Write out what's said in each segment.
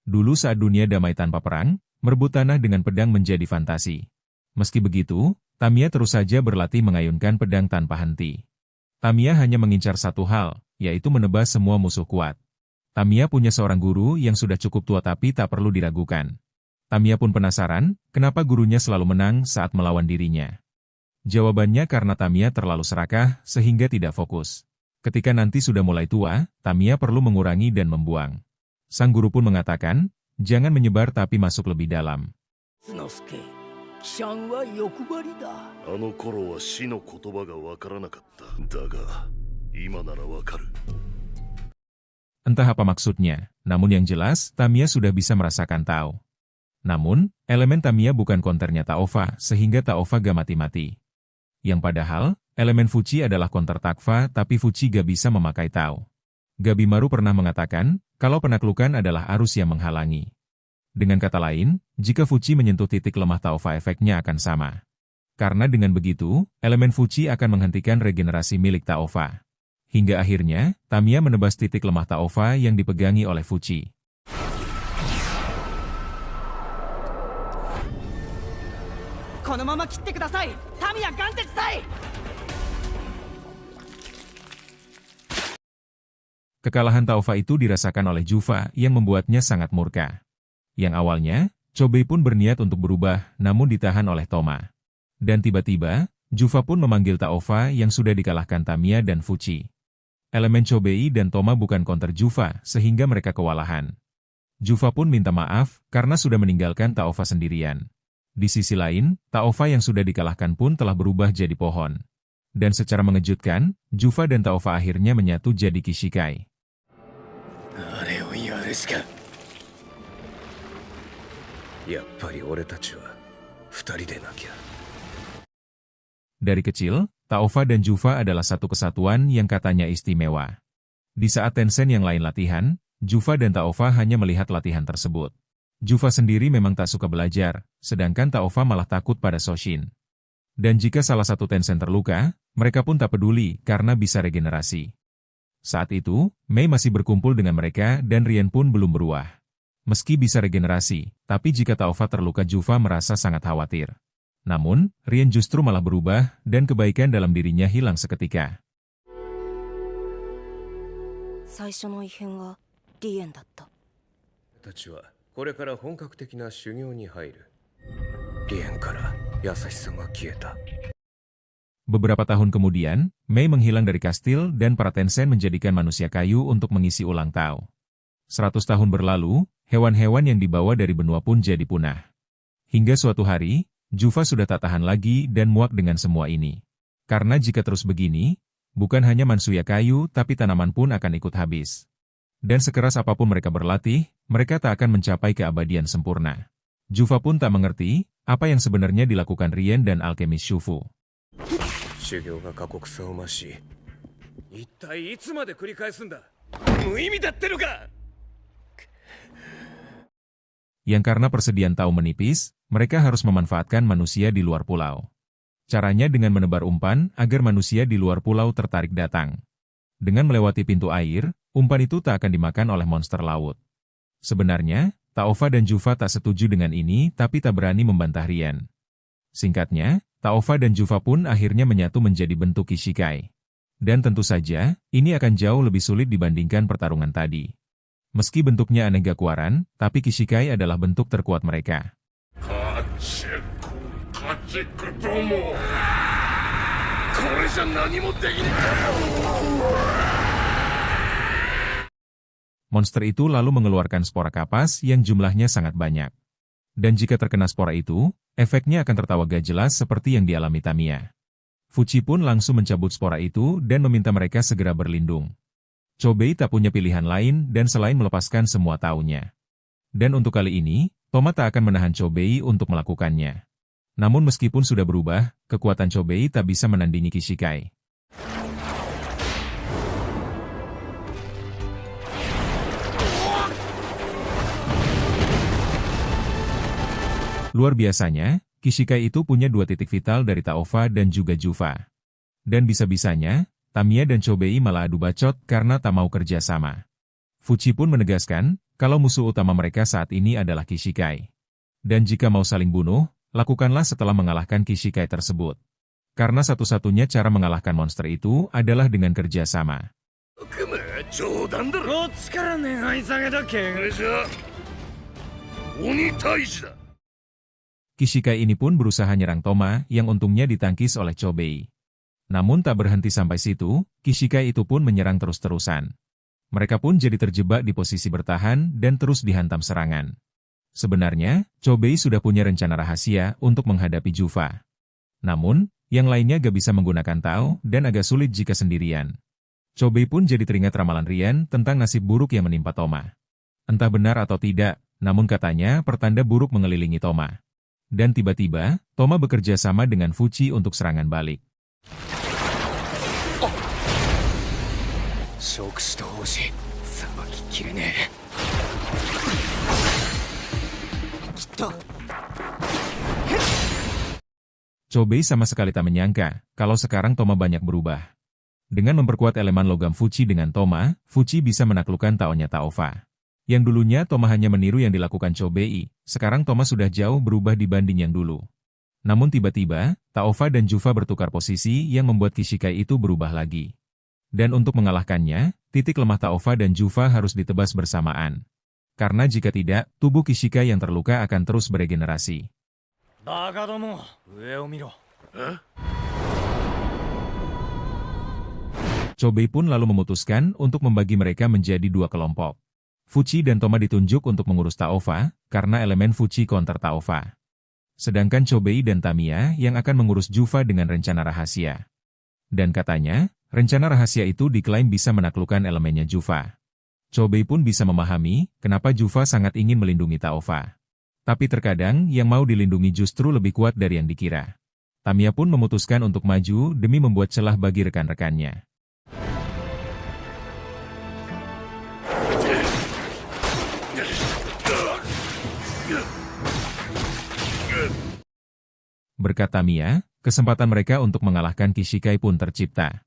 Dulu saat dunia damai tanpa perang, merebut tanah dengan pedang menjadi fantasi. Meski begitu, Tamiya terus saja berlatih mengayunkan pedang tanpa henti. Tamiya hanya mengincar satu hal, yaitu menebas semua musuh kuat. Tamiya punya seorang guru yang sudah cukup tua tapi tak perlu diragukan. Tamiya pun penasaran, kenapa gurunya selalu menang saat melawan dirinya. Jawabannya karena Tamiya terlalu serakah sehingga tidak fokus. Ketika nanti sudah mulai tua, Tamiya perlu mengurangi dan membuang. Sang guru pun mengatakan, jangan menyebar tapi masuk lebih dalam. Entah apa maksudnya, namun yang jelas, Tamiya sudah bisa merasakan Tao. Namun, elemen Tamiya bukan counternya Taova, sehingga Taova gak mati-mati. Yang padahal, elemen Fuchi adalah counter Takva, tapi Fuchi gak bisa memakai Tao. Gabimaru pernah mengatakan, kalau penaklukan adalah arus yang menghalangi. Dengan kata lain, jika Fuchi menyentuh titik lemah Taova efeknya akan sama. Karena dengan begitu, elemen Fuchi akan menghentikan regenerasi milik Taova. Hingga akhirnya, Tamiya menebas titik lemah Taova yang dipegangi oleh Fuchi. Kekalahan Taova itu dirasakan oleh Juva yang membuatnya sangat murka. Yang awalnya, Chobei pun berniat untuk berubah, namun ditahan oleh Toma. Dan tiba-tiba, Juva pun memanggil Taova yang sudah dikalahkan Tamiya dan Fuchi. Elemen Chobei dan Toma bukan counter Juva, sehingga mereka kewalahan. Juva pun minta maaf karena sudah meninggalkan Taova sendirian. Di sisi lain, Taova yang sudah dikalahkan pun telah berubah jadi pohon. Dan secara mengejutkan, Juva dan Taova akhirnya menyatu jadi Kishikai. Dari kecil, Taova dan Juva adalah satu kesatuan yang katanya istimewa. Di saat Tensen yang lain latihan, Juva dan Taova hanya melihat latihan tersebut. Juva sendiri memang tak suka belajar, sedangkan Taova malah takut pada Soshin. Dan jika salah satu Tensen terluka, mereka pun tak peduli karena bisa regenerasi. Saat itu, Mei masih berkumpul dengan mereka dan Rien pun belum beruah. Meski bisa regenerasi, tapi jika Taova terluka Juva merasa sangat khawatir. Namun, Rien justru malah berubah dan kebaikan dalam dirinya hilang seketika. Beberapa tahun kemudian, Mei menghilang dari kastil dan para Tensen menjadikan manusia kayu untuk mengisi ulang Tao. 100 tahun berlalu, hewan-hewan yang dibawa dari benua pun jadi punah. Hingga suatu hari, Juva sudah tak tahan lagi dan muak dengan semua ini. Karena jika terus begini, bukan hanya manusia kayu tapi tanaman pun akan ikut habis. Dan sekeras apapun mereka berlatih, mereka tak akan mencapai keabadian sempurna. Juva pun tak mengerti apa yang sebenarnya dilakukan Rien dan alkemis Shufu. Yang karena persediaan Tao menipis, mereka harus memanfaatkan manusia di luar pulau. Caranya dengan menebar umpan agar manusia di luar pulau tertarik datang. Dengan melewati pintu air, umpan itu tak akan dimakan oleh monster laut. Sebenarnya, Taova dan Juva tak setuju dengan ini tapi tak berani membantah Rien. Singkatnya, Taova dan Juva pun akhirnya menyatu menjadi bentuk Kishikai. Dan tentu saja, ini akan jauh lebih sulit dibandingkan pertarungan tadi. Meski bentuknya aneh gak kuaran, tapi Kishikai adalah bentuk terkuat mereka. Monster itu lalu mengeluarkan spora kapas yang jumlahnya sangat banyak. Dan jika terkena spora itu, efeknya akan tertawa gak jelas seperti yang dialami Tamiya. Fuchi pun langsung mencabut spora itu dan meminta mereka segera berlindung. Chobei tak punya pilihan lain dan selain melepaskan semua taunya. Dan untuk kali ini, Toma tak akan menahan Chobei untuk melakukannya. Namun meskipun sudah berubah, kekuatan Chobei tak bisa menandingi Kishikai. Luar biasanya, Kishikai itu punya dua titik vital dari Taova dan juga Juva. Dan bisa-bisanya, Tamiya dan Chobei malah adu bacot karena tak mau kerja sama. Fuji pun menegaskan, kalau musuh utama mereka saat ini adalah Kishikai. Dan jika mau saling bunuh, lakukanlah setelah mengalahkan Kishikai tersebut. Karena satu-satunya cara mengalahkan monster itu adalah dengan kerja sama. Kishikai ini pun berusaha nyerang Toma yang untungnya ditangkis oleh Chobei. Namun tak berhenti sampai situ, Kishikai itu pun menyerang terus-terusan. Mereka pun jadi terjebak di posisi bertahan dan terus dihantam serangan. Sebenarnya, Chobei sudah punya rencana rahasia untuk menghadapi Jufa. Namun, yang lainnya gak bisa menggunakan Tao dan agak sulit jika sendirian. Chobei pun jadi teringat ramalan Rian tentang nasib buruk yang menimpa Toma. Entah benar atau tidak, namun katanya pertanda buruk mengelilingi Toma. Dan tiba-tiba, Toma bekerja sama dengan Fuji untuk serangan balik. Chobei sama sekali tak menyangka kalau sekarang Toma banyak berubah. Dengan memperkuat elemen logam Fuji dengan Toma, Fuji bisa menaklukkan Taonya Taova. Yang dulunya Toma hanya meniru yang dilakukan Chobei, sekarang Toma sudah jauh berubah dibanding yang dulu. Namun tiba-tiba, Taova dan Jufa bertukar posisi yang membuat Kishikai itu berubah lagi. Dan untuk mengalahkannya, titik lemah Taova dan Jufa harus ditebas bersamaan. Karena jika tidak, tubuh Kishikai yang terluka akan terus beregenerasi. Chobei pun lalu memutuskan untuk membagi mereka menjadi dua kelompok. Fuji dan Toma ditunjuk untuk mengurus Taova, karena elemen Fuji counter Taova. Sedangkan Chobei dan Tamiya yang akan mengurus Jufa dengan rencana rahasia. Dan katanya, rencana rahasia itu diklaim bisa menaklukkan elemennya Jufa. Chobei pun bisa memahami kenapa Jufa sangat ingin melindungi Taova. Tapi terkadang yang mau dilindungi justru lebih kuat dari yang dikira. Tamiya pun memutuskan untuk maju demi membuat celah bagi rekan-rekannya. Berkat Tamiya, kesempatan mereka untuk mengalahkan Kishikai pun tercipta.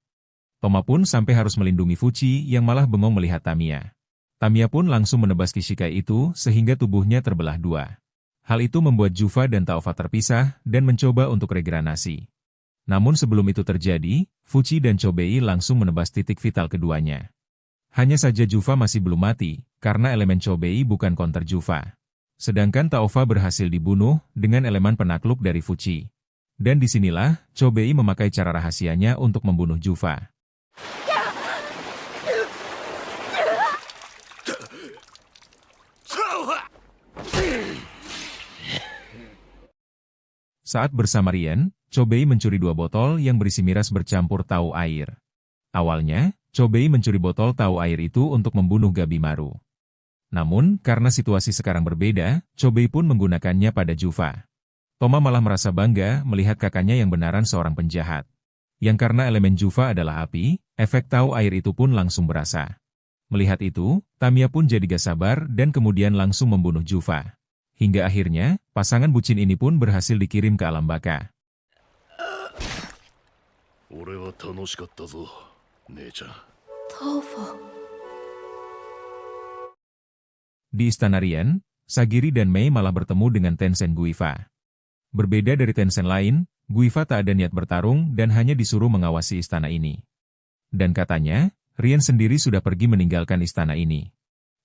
Toma pun sampai harus melindungi Fuji yang malah bengong melihat Tamiya. Tamiya pun langsung menebas Kishikai itu sehingga tubuhnya terbelah dua. Hal itu membuat Jufa dan Taova terpisah dan mencoba untuk regenerasi. Namun sebelum itu terjadi, Fuji dan Chobei langsung menebas titik vital keduanya. Hanya saja Jufa masih belum mati, karena elemen Chobei bukan counter Jufa. Sedangkan Taova berhasil dibunuh dengan elemen penakluk dari Fuji. Dan disinilah, Chobei memakai cara rahasianya untuk membunuh Jufa. Saat bersama Rian, Chobei mencuri dua botol yang berisi miras bercampur Tao air. Awalnya, Chobei mencuri botol Tao air itu untuk membunuh Gabimaru. Namun, karena situasi sekarang berbeda, Chobei pun menggunakannya pada Jufa. Toma malah merasa bangga melihat kakaknya yang benaran seorang penjahat. Yang karena elemen Jufa adalah api, efek Tao air itu pun langsung berasa. Melihat itu, Tamiya pun jadi gak sabar dan kemudian langsung membunuh Jufa. Hingga akhirnya, pasangan bucin ini pun berhasil dikirim ke alam baka. Di Istana Rian, Sagiri dan Mei malah bertemu dengan Tenzin Guifa. Berbeda dari Tenzin lain, Guifa tak ada niat bertarung dan hanya disuruh mengawasi istana ini. Dan katanya, Rian sendiri sudah pergi meninggalkan istana ini.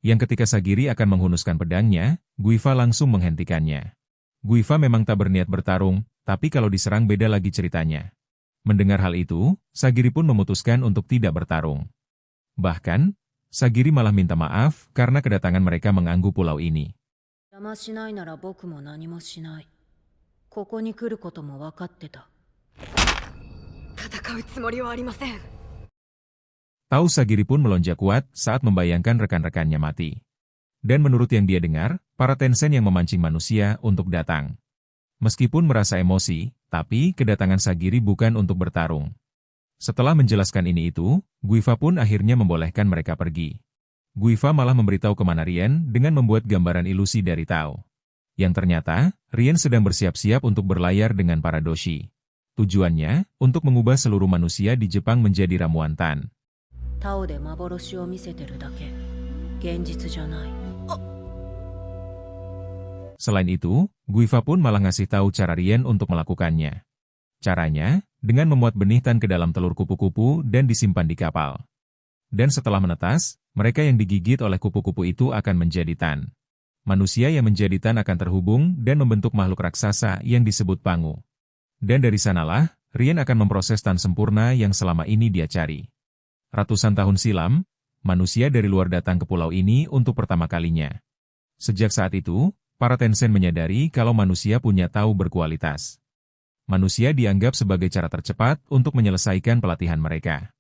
Yang ketika Sagiri akan menghunuskan pedangnya, Guifa langsung menghentikannya. Guifa memang tak berniat bertarung, tapi kalau diserang beda lagi ceritanya. Mendengar hal itu, Sagiri pun memutuskan untuk tidak bertarung. Bahkan, Sagiri malah minta maaf karena kedatangan mereka mengganggu pulau ini. Tahu Sagiri pun melonjak kuat saat membayangkan rekan-rekannya mati. Dan menurut yang dia dengar, para Tenzin yang memancing manusia untuk datang. Meskipun merasa emosi, tapi kedatangan Sagiri bukan untuk bertarung. Setelah menjelaskan ini itu, Guifa pun akhirnya membolehkan mereka pergi. Guifa malah memberitahu kemana Rian dengan membuat gambaran ilusi dari Tao. Yang ternyata, Rian sedang bersiap-siap untuk berlayar dengan para doshi. Tujuannya, untuk mengubah seluruh manusia di Jepang menjadi ramuan Tan. 現実じゃない。Selain itu, Guifa pun malah ngasih tahu cara Rien untuk melakukannya. Caranya, dengan memuat benih tan ke dalam telur kupu-kupu dan disimpan di kapal. Dan setelah menetas, mereka yang digigit oleh kupu-kupu itu akan menjadi tan. Manusia yang menjadi tan akan terhubung dan membentuk makhluk raksasa yang disebut Pangu. Dan dari sanalah, Rien akan memproses tan sempurna yang selama ini dia cari. Ratusan tahun silam, manusia dari luar datang ke pulau ini untuk pertama kalinya. Sejak saat itu, para Tensen menyadari kalau manusia punya tahu berkualitas. Manusia dianggap sebagai cara tercepat untuk menyelesaikan pelatihan mereka.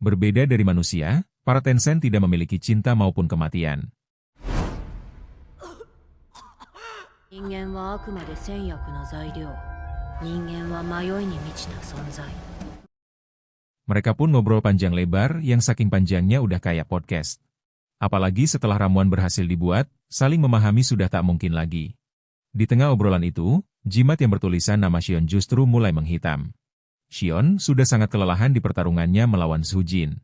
Berbeda dari manusia, para Tensen tidak memiliki cinta maupun kematian. 人間はあくまで戦略の材料。人間は迷いに満ちた存在。 Mereka pun ngobrol panjang lebar yang saking panjangnya udah kayak podcast. Apalagi setelah ramuan berhasil dibuat, saling memahami sudah tak mungkin lagi. Di tengah obrolan itu, jimat yang bertulisan nama Xion justru mulai menghitam. Xion sudah sangat kelelahan di pertarungannya melawan Zhu Jin.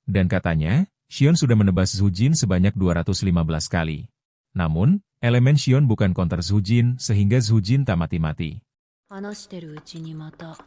Dan katanya, Xion sudah menebas Zhu Jin sebanyak 215 kali. Namun, elemen Xion bukan counter Zhu Jin sehingga Zhu Jin tak mati-mati. 話してるうちにまた